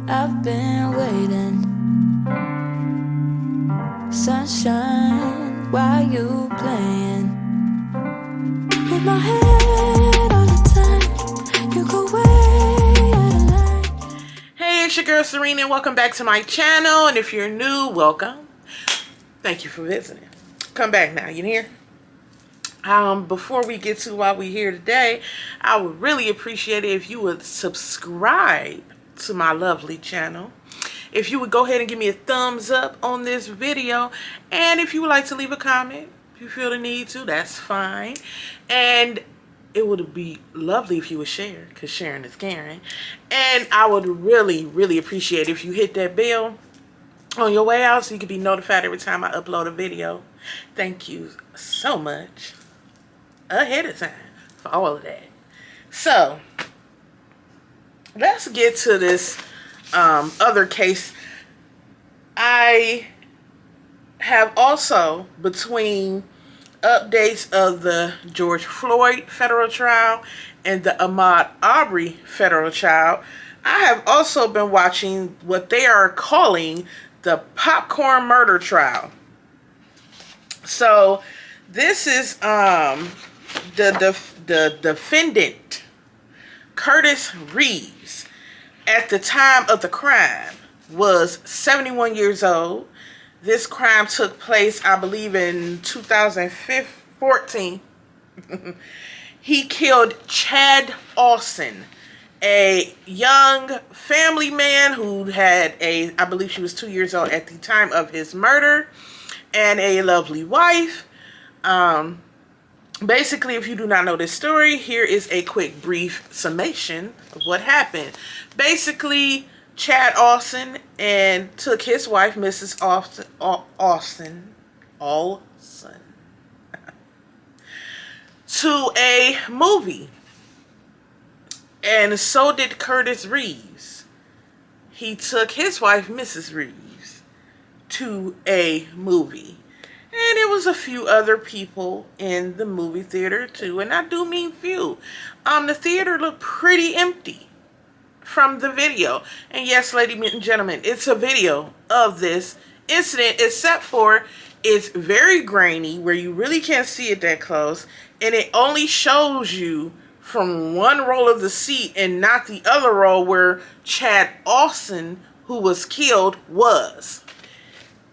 I've been waiting. Sunshine, why you playing? With my head on the time, you go way out of line. Hey, it's your girl Serena and welcome back to my channel. And if you're new, welcome. Thank you for visiting. Come back now, you hear? Before we get to why we're here today, I would really appreciate it if you would subscribe to my lovely channel. If you would go ahead and give me a thumbs up on this video, and if you would like to leave a comment, if you feel the need to, that's fine. And it would be lovely if you would share, because sharing is caring. And I would really appreciate if you hit that bell on your way out so you can be notified every time I upload a video. Thank you so much ahead of time for all of that. So let's get to this other case. I have also, between updates of the George Floyd federal trial and the Ahmaud Arbery federal trial, I have also been watching what they are calling the popcorn murder trial. So this is the defendant, Curtis Reeves, at the time of the crime was 71 years old. This crime took place, I believe, in 2014. He killed Chad Austin, a young family man who had I believe she was 2 years old at the time of his murder, and a lovely wife. Basically, if you do not know this story, here is a quick brief summation of what happened. Basically, Chad Austin and took his wife, Mrs. Austin, to a movie. And so did Curtis Reeves. He took his wife, Mrs. Reeves, to a movie. And there was a few other people in the movie theater too. And I do mean few. The theater looked pretty empty from the video. And yes, ladies and gentlemen, it's a video of this incident, except for it's very grainy where you really can't see it that close. And it only shows you from one row of the seat and not the other row where Chad Austin, who was killed, was.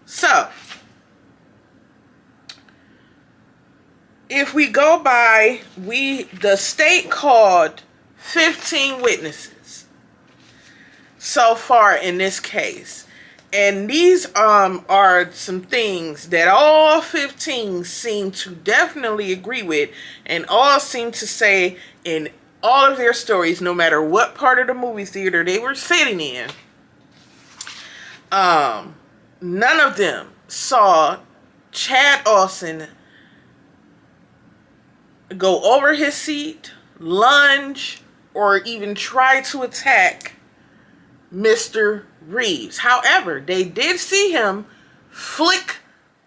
So if we go by, the state called 15 witnesses so far in this case. And these are some things that all 15 seem to definitely agree with, and all seem to say in all of their stories, no matter what part of the movie theater they were sitting in, none of them saw Chad Austin go over his seat, lunge, or even try to attack Mr. Reeves. However, they did see him flick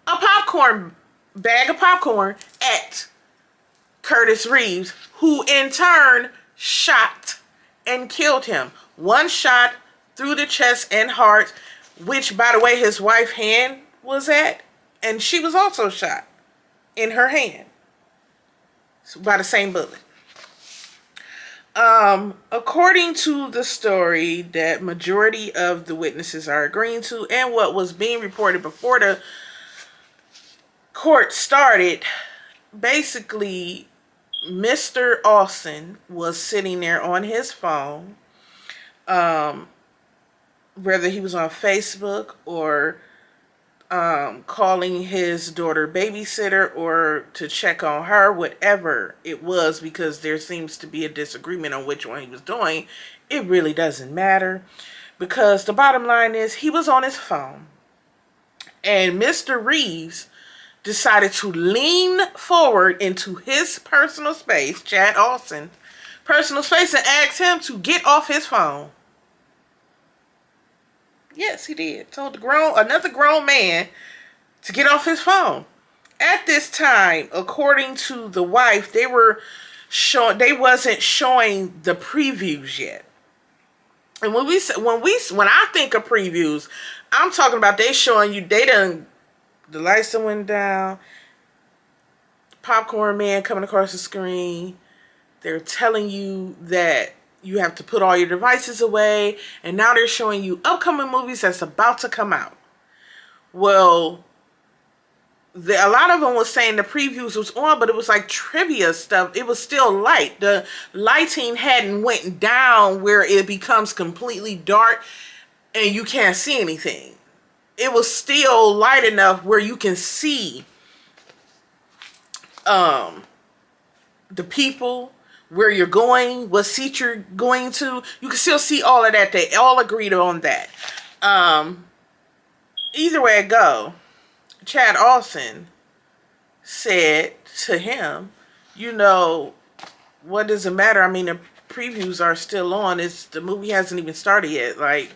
a bag of popcorn at Curtis Reeves, who in turn shot and killed him. One shot through the chest and heart, which, by the way, his wife's hand was at, and she was also shot in her hand by the same bullet. According to the story that majority of the witnesses are agreeing to, and what was being reported before the court started, basically Mr. Austin was sitting there on his phone, whether he was on Facebook or calling his daughter babysitter or to check on her, whatever it was, because there seems to be a disagreement on which one he was doing. It really doesn't matter, because the bottom line is he was on his phone, and Mr. Reeves decided to lean forward into his personal space, Chad Austin personal space, and asked him to get off his phone. Yes, he did. Told another grown man to get off his phone. At this time, according to the wife, they wasn't showing the previews yet. And when I think of previews, I'm talking about they showing you the lights that went down, popcorn man coming across the screen. They're telling you that you have to put all your devices away, and now they're showing you upcoming movies that's about to come out. Well, a lot of them was saying the previews was on, but it was like trivia stuff. It was still light. The lighting hadn't went down where it becomes completely dark and you can't see anything. It was still light enough where you can see the people, where you're going, what seat you're going to. You can still see all of that. They all agreed on that. Either way it go, Chad Olsen said to him, you know, what does it matter? I mean, the previews are still on. The movie hasn't even started yet. Like,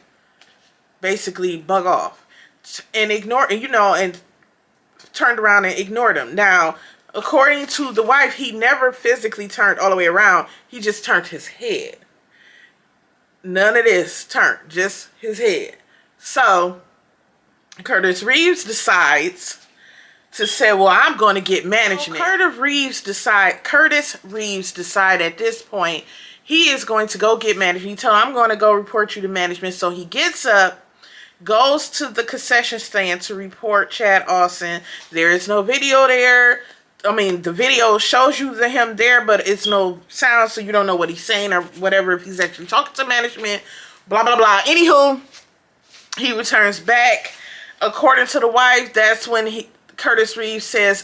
basically bug off and ignore, and turned around and ignored him. Now, according to the wife, he never physically turned all the way around. He just turned his head. None of this turned, just his head. So Curtis Reeves decides to say, well, I'm going to get management. So Curtis Reeves decide at this point he is going to go get management. He told him, I'm going to go report you to management. So he gets up, goes to the concession stand to report Chad Olsen. There is no video there. I mean, the video shows you him there, but it's no sound, so you don't know what he's saying or whatever, if he's actually talking to management, blah, blah, blah. Anywho, he returns back. According to the wife, that's when Curtis Reeves says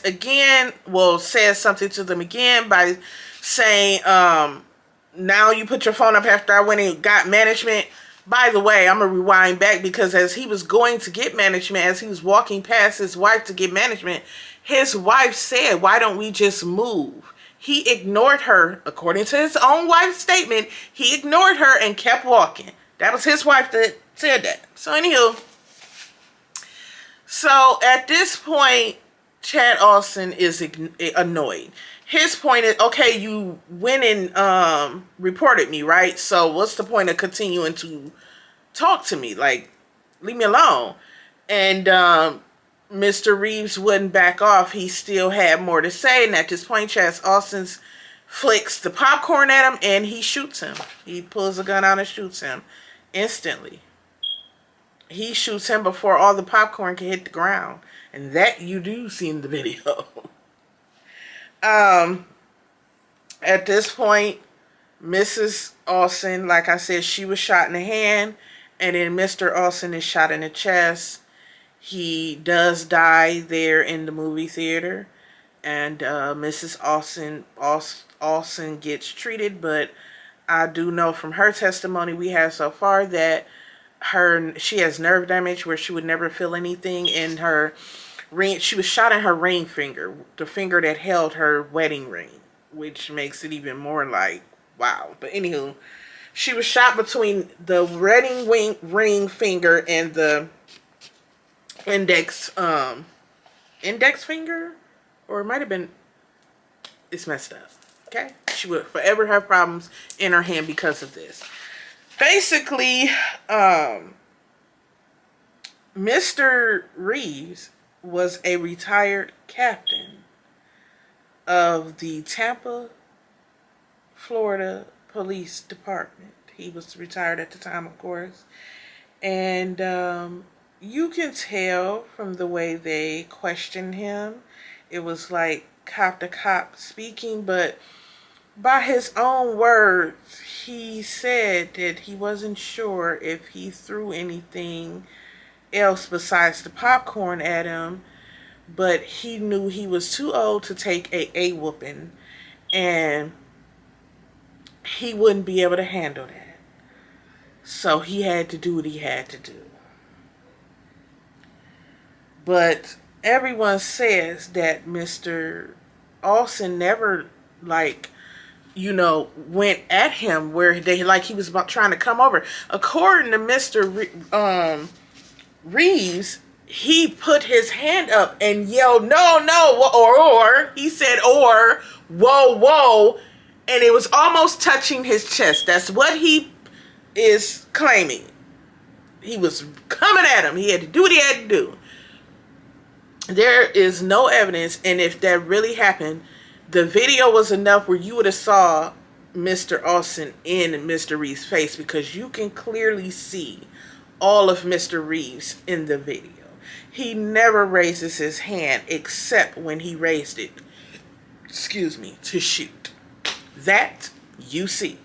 something to them again by saying, now you put your phone up after I went and got management. By the way, I'm going to rewind back, because as he was going to get management, as he was walking past his wife to get management, his wife said, why don't we just move? He ignored her. According to his own wife's statement, he ignored her and kept walking. That was his wife that said that. So anywho, so at this point, Chad Olsen is annoyed. His point is, okay, you went and reported me, right? So what's the point of continuing to talk to me? Like, leave me alone. And Mr. Reeves wouldn't back off. He still had more to say. And at this point, Chad Olsen flicks the popcorn at him and he shoots him. He pulls a gun out and shoots him instantly. He shoots him before all the popcorn can hit the ground. And that you do see in the video. At this point, Mrs. Olsen, like I said, she was shot in the hand, and then Mr. Olsen is shot in the chest. He does die there in the movie theater, and Mrs. Olsen gets treated, but I do know from her testimony we have so far that she has nerve damage where she would never feel anything in her ring. She was shot in her ring finger, the finger that held her wedding ring, which makes it even more like, wow. But anywho, she was shot between the wedding ring finger and the index finger, or it might have been, it's messed up. Okay, she would forever have problems in her hand because of this. Basically, Mr. Reeves was a retired captain of the Tampa, Florida Police Department. He was retired at the time, of course. And you can tell from the way they questioned him, it was like cop to cop speaking, but by his own words, he said that he wasn't sure if he threw anything else besides the popcorn at him, but he knew he was too old to take a whooping, and he wouldn't be able to handle that. So he had to do what he had to do. But everyone says that Mr. Olsen never, went at him where he was about trying to come over. According to Mr. Reeves, he put his hand up and yelled, no, or he said, or, whoa, and it was almost touching his chest. That's what he is claiming he was coming at him. He had to do what he had to do. There is no evidence, and if that really happened, the video was enough where you would have saw Mr. Austin in Mr. Reeves' face, because you can clearly see all of Mr. Reeves in the video. He never raises his hand except when he raised it, to shoot. That you see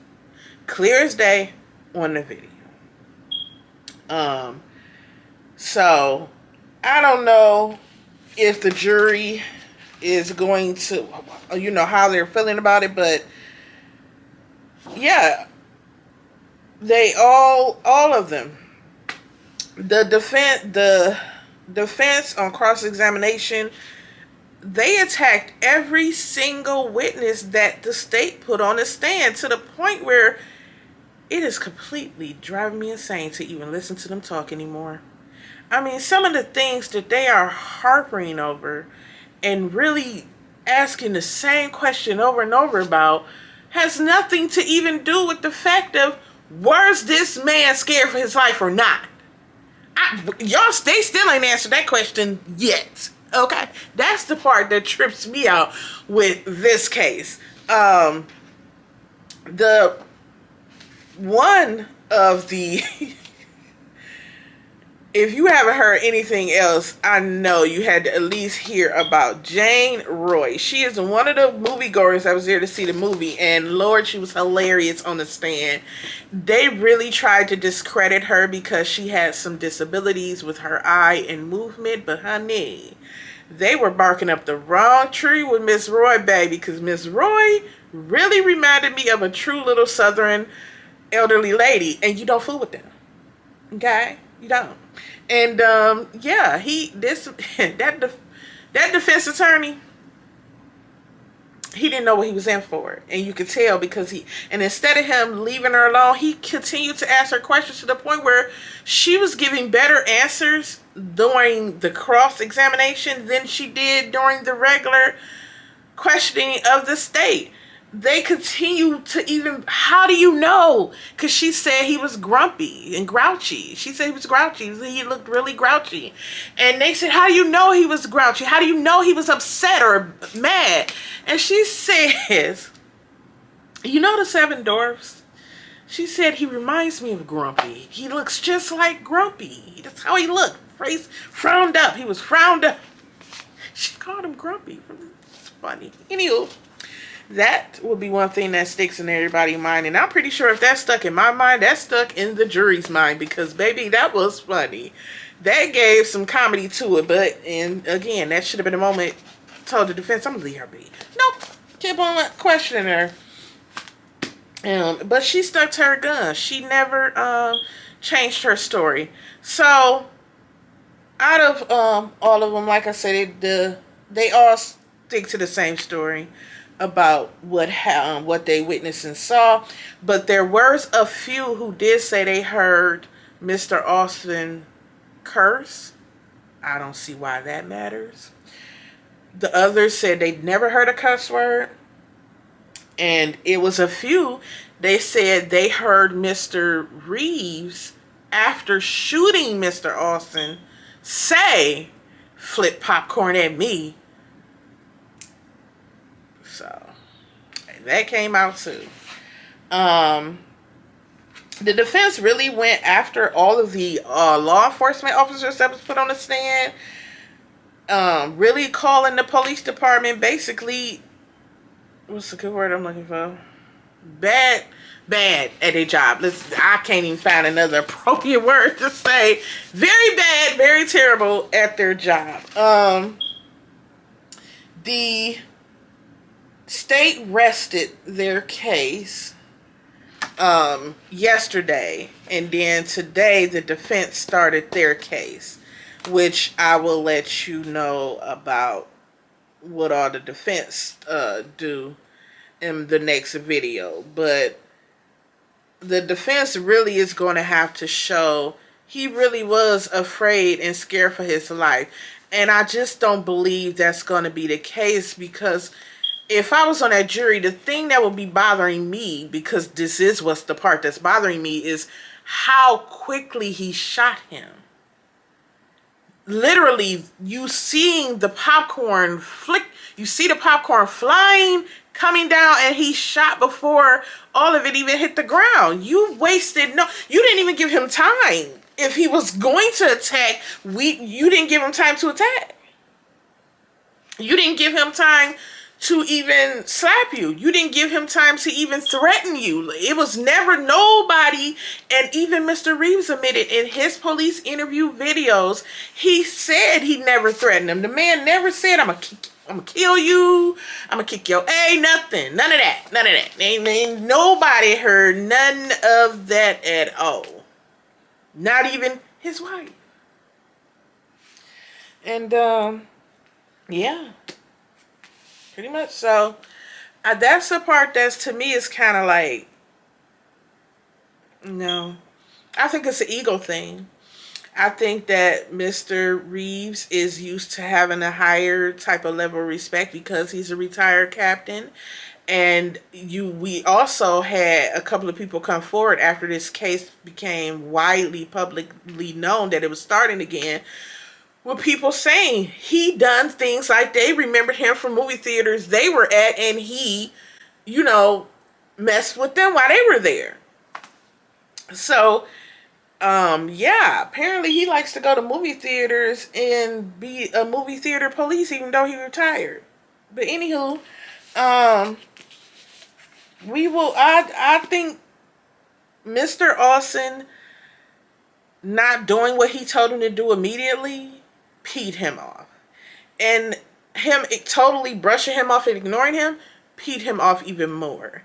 clear as day on the video. So I don't know if the jury is going to, how they're feeling about it, but yeah, they all of them. The defense on cross-examination, they attacked every single witness that the state put on the stand, to the point where it is completely driving me insane to even listen to them talk anymore. I mean, some of the things that they are harping over and really asking the same question over and over about has nothing to even do with the fact of, was this man scared for his life or not? They still ain't answered that question yet. Okay, that's the part that trips me out with this case. The one of the if you haven't heard anything else, I know you had to at least hear about Jane Roy. She is one of the moviegoers that was there to see the movie, and Lord, she was hilarious on the stand. They really tried to discredit her because she had some disabilities with her eye and movement, but honey, they were barking up the wrong tree with Miss Roy, baby, because Miss Roy really reminded me of a true little Southern elderly lady, and you don't fool with them. Okay? You don't. And yeah, that defense attorney, he didn't know what he was in for, and you could tell because instead of him leaving her alone, he continued to ask her questions to the point where she was giving better answers during the cross-examination than she did during the regular questioning of the state. They continue to even, how do you know? Because she said he was grumpy and grouchy. She said he was grouchy. He looked really grouchy. And they said, how do you know he was grouchy? How do you know he was upset or mad? And she says, you know the Seven Dwarfs? She said, he reminds me of Grumpy. He looks just like Grumpy. That's how he looked. Frowned up. He was frowned up. She called him Grumpy. It's funny. Anywho. That will be one thing that sticks in everybody's mind. And I'm pretty sure if that stuck in my mind, that stuck in the jury's mind. Because, baby, that was funny. That gave some comedy to it. But, and again, that should have been a moment told the defense, I'm going to leave her be. Nope. Kept on questioning her. But she stuck to her gun. She never changed her story. So, out of all of them, like I said, they all stick to the same story about what they witnessed and saw. But there was a few who did say they heard Mr. Austin curse. I don't see why that matters. The others said they'd never heard a cuss word. And it was a few, they said they heard Mr. Reeves, after shooting Mr. Austin, say, flip popcorn at me. So, that came out too. The defense really went after all of the law enforcement officers that was put on the stand. Really calling the police department basically, what's the good word I'm looking for? Bad at their job. I can't even find another appropriate word to say. Very bad, very terrible at their job. The state rested their case yesterday, and then today the defense started their case, which I will let you know about what all the defense do in the next video. But the defense really is going to have to show he really was afraid and scared for his life, and I just don't believe that's going to be the case, because if I was on that jury, the thing that would be bothering me, because this is what's the part that's bothering me, is how quickly he shot him. Literally, you seeing the popcorn flick, you see the popcorn flying, coming down, and he shot before all of it even hit the ground. You wasted you didn't even give him time. If he was going to attack, you didn't give him time to attack. You didn't give him time to even slap you. You didn't give him time to even threaten you. It was never nobody, and even Mr. Reeves admitted in his police interview videos, he said he never threatened him. The man never said, I'm gonna kill you, I'm gonna kick your nothing. None of that. None of that. Ain't nobody heard none of that at all. Not even his wife. And yeah. Pretty much. So that's the part that's, to me, is kind of like, no. I think it's an ego thing. I think that Mr. Reeves is used to having a higher type of level of respect because he's a retired captain. And we also had a couple of people come forward after this case became widely publicly known that it was starting again, with people saying he done things like they remembered him from movie theaters they were at, and he, messed with them while they were there. So, yeah, apparently he likes to go to movie theaters and be a movie theater police, even though he retired. But anywho, I think Mr. Austin not doing what he told him to do immediately peed him off. And him totally brushing him off and ignoring him peed him off even more.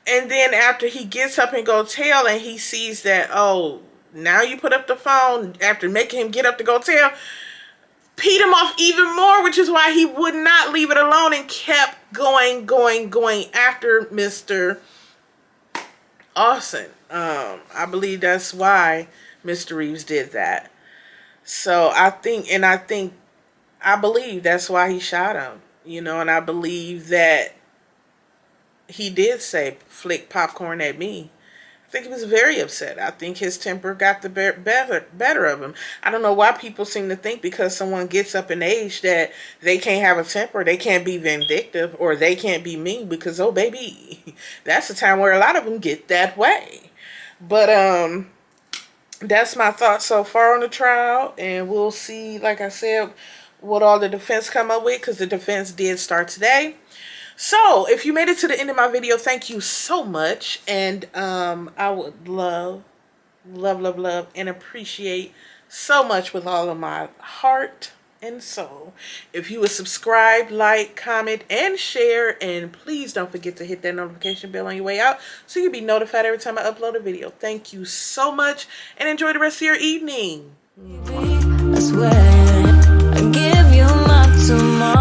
And then after he gets up and go tell, and he sees that, oh, now you put up the phone, after making him get up to go tell, peed him off even more, which is why he would not leave it alone and kept going after Mr. Austin. I believe that's why Mr. Reeves did that. So I believe that's why he shot him, and I believe that he did say, flick popcorn at me. I think he was very upset. I think his temper got the better of him. I don't know why people seem to think because someone gets up in age that they can't have a temper, they can't be vindictive, or they can't be mean, because, oh, baby, that's the time where a lot of them get that way. But, that's my thoughts so far on the trial, and we'll see, like I said, what all the defense come up with, because the defense did start today. So, if you made it to the end of my video, thank you so much, and I would love, and appreciate so much with all of my heart and soul if you would subscribe, like, comment, and share, and please don't forget to hit that notification bell on your way out so you'll be notified every time I upload a video. Thank you so much, and enjoy the rest of your evening. I swear I give you my tomorrow.